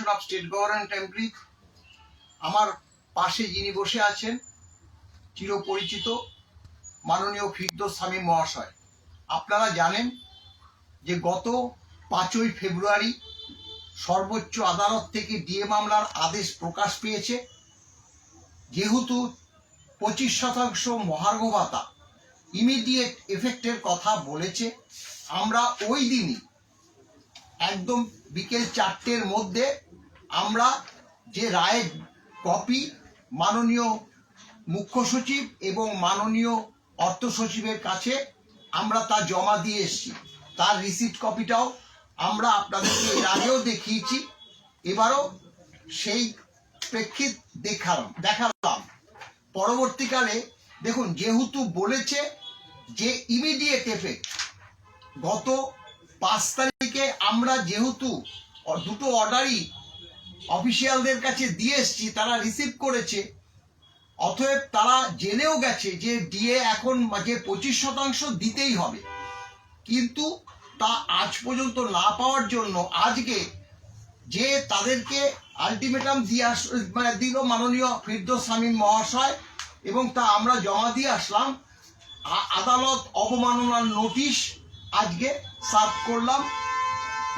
Commission of state government employee. আমার পাশে যিনি বসে আছেন চিরপরিচিত মাননীয় ফিরদৌস শামীম মহাশয়। আপনারা জানেন যে গত 5ই ফেব্রুয়ারি সর্বোচ্চ আদালত থেকে ডিএ মামলার আদেশ প্রকাশ পেয়েছে। যেহেতু 25% মহার্ঘ ভাতা ইমিডিয়েট এফেক্টের কথা বলেছে, আমরা ওই দিনই একদম বিকেল 4টের মধ্যে আমরা যে রায়ের কপি মাননীয় মুখ্য সচিব এবং মাননীয় অর্থ সচিবের কাছে আমরা তা জমা দিয়ে এসেছি। তার রিসিপ্ট কপিটাও আমরা আপনাদেরকে এর আগেও দেখিয়েছি, এবারও সেই প্রেক্ষিত দেখালাম। পরবর্তীকালে দেখুন, যেহেতু বলেছে যে ইমিডিয়েট এফেক্ট, গত 5 তারিখে আমরা যেহেতু দুটো অর্ডারই অফিসিয়ালদের কাছে দিয়ে এসছি, তারা রিসিভ করেছে, অতএব তারা জেনেও গেছে যে ডিএ এখন যে 25% দিতেই হবে। কিন্তু তা আজ পর্যন্ত না পাওয়ার জন্য আজকে যে তাদেরকে আলটিমেটাম দিল মাননীয় ফিরদৌস শামীম মহাশয়, এবং তা আমরা জমা দিয়ে আসলাম। আদালত অবমাননার নোটিশ আজকে সার্ভ করলাম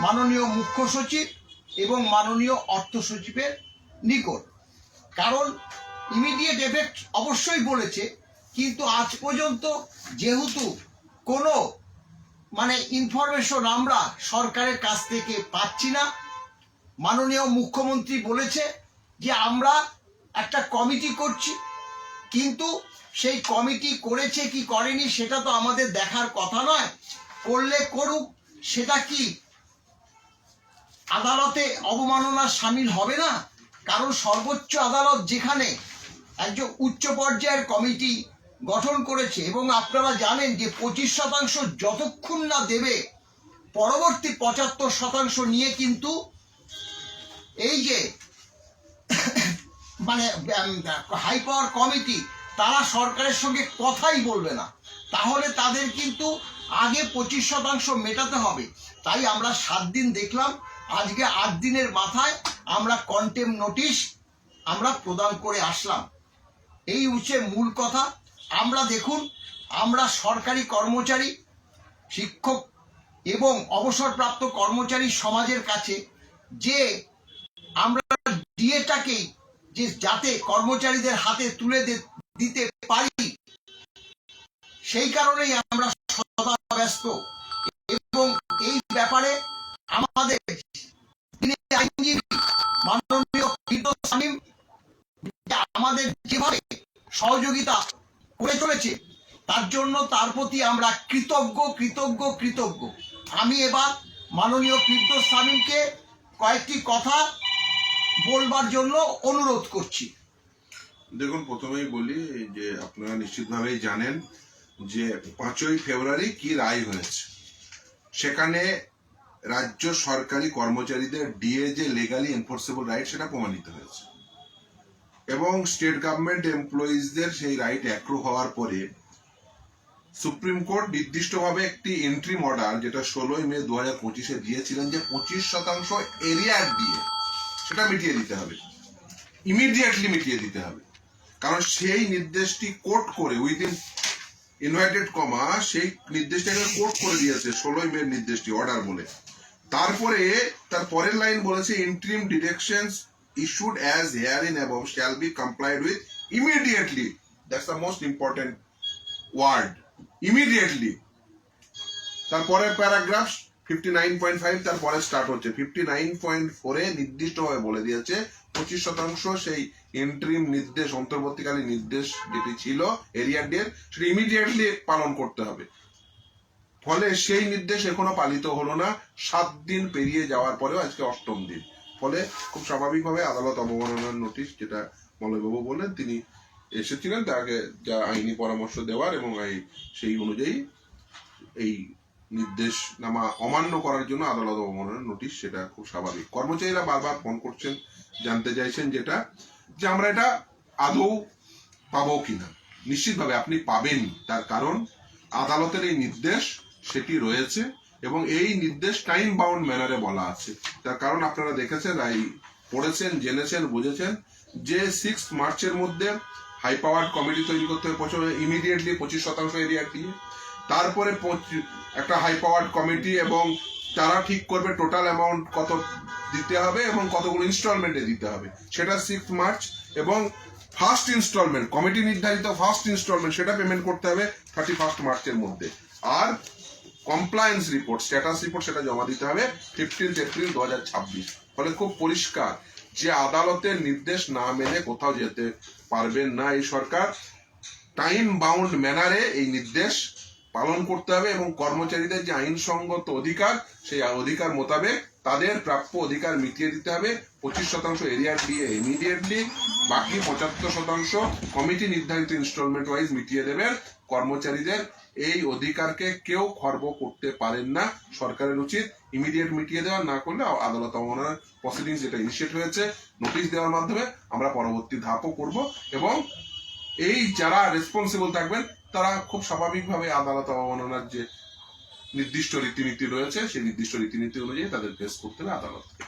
মাননীয় মুখ্য সচিব এবং মাননীয় অর্থ সচিবের নিকট। কারণ ইমিডিয়েট এফেক্ট অবশ্যই বলেছে, কিন্তু আজ পর্যন্ত যেহেতু কোনো ইনফরমেশন আমরা সরকারের কাছ থেকে পাচ্ছি না, মাননীয় মুখ্যমন্ত্রী বলেছে যে আমরা একটা কমিটি করছি, কিন্তু সেই কমিটি করেছে কি করেনি সেটা তো আমাদের দেখার কথা নয়। করলে করুক, সেটা কি আদালতে অবমাননা সামিল হবে না? কারণ সর্বোচ্চ আদালত যেখানে একজন উচ্চ পর্যায়ের কমিটি গঠন করেছে, এবং আপনারা জানেন যে 25% যতক্ষণ না দেবে, পরবর্তী 75% নিয়ে কিন্তু এই যে হাই পাওয়ার কমিটি, তারা সরকারের সঙ্গে কথাই বলবে না। তাহলে তাদের কিন্তু আগে 25% মেটাতে হবে। তাই আমরা 7 দিন দেখলাম, আজকে 8 দিনের মাথায় আমরা কন্টেম্প নোটিশ আমরা প্রদান করে আসলাম। এই হচ্ছে মূল কথা। আমরা দেখুন, আমরা সরকারি কর্মচারী, শিক্ষক এবং অবসরপ্রাপ্ত কর্মচারী সমাজের কাছে যে আমরা ডিএটাকেই যে যাতে কর্মচারীদের হাতে তুলে দিতে পারি, সেই কারণেই আমরা সদা ব্যস্ত। এবং এই ব্যাপারে আমাদের আইনজীবী মাননীয় ফিরদৌস শামীম আমাদের যেভাবে সহযোগিতা করে চলেছে, তার জন্য তার প্রতি আমরা কৃতজ্ঞ। আমি এবার মাননীয় ফিরদৌস শামীমকে কয়েকটি কথা বলবার জন্য অনুরোধ করছি। দেখুন, প্রথমেই বলি যে আপনারা নিশ্চিতভাবেই জানেন যে 5ই ফেব্রুয়ারি কি রায় হয়েছে। সেখানে রাজ্য সরকারি কর্মচারীদের ডিএ যে লিগালি এনফোর্সেবল রাইট, সেটা প্রমাণিত হয়েছে, এবং স্টেট গভর্নমেন্ট এমপ্লয়িজদের সেই রাইট অ্যাক্রু হওয়ার পরে সুপ্রিম কোর্ট নির্দিষ্টভাবে একটি ইন্ট্রিম অর্ডার, যেটা 16ই মে 2025-এ দিয়েছিলেন, যে 25% এরিয়ার ডিএ সেটা মিটিয়ে দিতে হবে, ইমিডিয়েটলি মিটিয়ে দিতে হবে। কারণ সেই নির্দেশটি কোর্ট করে উইদিন ইনভার্টেড কমা সেই নির্দেশটাকে কোর্ট করে দিয়েছে 16ই মে নির্দেশটি অর্ডার বলে। তারপরে তার পরের লাইন বলেছে, interim directions issued as herein above shall be complied with immediately. That's the most important word, immediately. তারপরে প্যারাগ্রাফ 59.5 তারপরে স্টার্ট হচ্ছে 59.4-এ নির্দিষ্টভাবে বলে দিয়েছে 25% সেই ইন্ট্রিম নির্দেশ, অন্তর্বর্তীকালীন নির্দেশ যেটি ছিল এরিয়া ডের, সেটা ইমিডিয়েটলি পালন করতে হবে। ফলে সেই নির্দেশ এখনো পালিত হলো না। 7 দিন পেরিয়ে যাওয়ার পরেও আজকে 8ম দিন। ফলে খুব স্বাভাবিকভাবে আদালত অবমাননার নোটিশ, যেটা মলয়বাবু বললেন, তিনি এসেছিলেন তাকে যা আইনি পরামর্শ দেওয়ার, এবং সেই অনুযায়ী এই নির্দেশনামা অমান্য করার জন্য আদালত অবমাননার নোটিশ, সেটা খুব স্বাভাবিক। কর্মচারীরা বারবার ফোন করছেন, জানতে চাইছেন যেটা যে আমরা এটা আদৌ পাবো কিনা। নিশ্চিতভাবে আপনি পাবেন, তার কারণ আদালতের এই নির্দেশ সেটি রয়েছে, এবং এই নির্দেশ টাইম বাউন্ড ম্যানারে বলা আছে। তার কারণ আপনারা দেখেছেন এই পড়েছেন, জেনেছেন, বুঝেছেন যে 6 মার্চের মধ্যে হাই পাওয়ার কমিটি তৈরি করতে হবে, প্রথমে ইমিডিয়েটলি 25% এরিয়া দিয়ে, তারপরে একটা হাই পাওয়ার কমিটি এবং তারা ঠিক করবে টোটাল অ্যামাউন্ট কত দিতে হবে এবং কতগুলো ইনস্টলমেন্টে দিতে হবে, সেটা 6 মার্চ। এবং ফার্স্ট ইনস্টলমেন্ট, কমিটি নির্ধারিত ফার্স্ট ইনস্টলমেন্ট, সেটা পেমেন্ট করতে হবে 31 মার্চের মধ্যে। আর কমপ্লায়েন্স রিপোর্ট, স্ট্যাটাস রিপোর্ট, সেটা জমা দিতে হবে 15 এপ্রিল 2026। ফলে খুব পরিষ্কার যে আদালতের নির্দেশ না মেনে কোথাও যেতে পারবেন না এই সরকার। টাইম বাউন্ড ম্যানারে এই নির্দেশ পালন করতে হবে এবং কর্মচারীদের যে আইনসঙ্গত অধিকার, সেই অধিকার মোতাবেক তাদের প্রাপ্য অধিকার মিটিয়ে দিতে হবে। 25% এরিয়া দিয়ে ইমিডিয়েটলি, বাকি 75% কমিটি নির্ধারিত ইনস্টলমেন্ট ওয়াইজ মিটিয়ে দেবেন। কর্মচারীদের এই অধিকারকে কেউ খর্ব করতে পারেন না। সরকারের উচিত ইমিডিয়েট মিটিয়ে দেওয়া, না করলে আদালত অবমাননার প্রসিডিংস যেটা ইনিশিয়েট হয়েছে নোটিশ দেওয়ার মাধ্যমে আমরা পরবর্তী ধাপও করব। এবং এই যারা রেসপন্সিবল থাকবেন তারা খুব স্বাভাবিকভাবে আদালত অবমাননার যে নির্দিষ্ট রীতিনীতি রয়েছে সেই নির্দিষ্ট রীতিনীতি অনুযায়ী তাদের ফেস করতে হবে আদালতকে।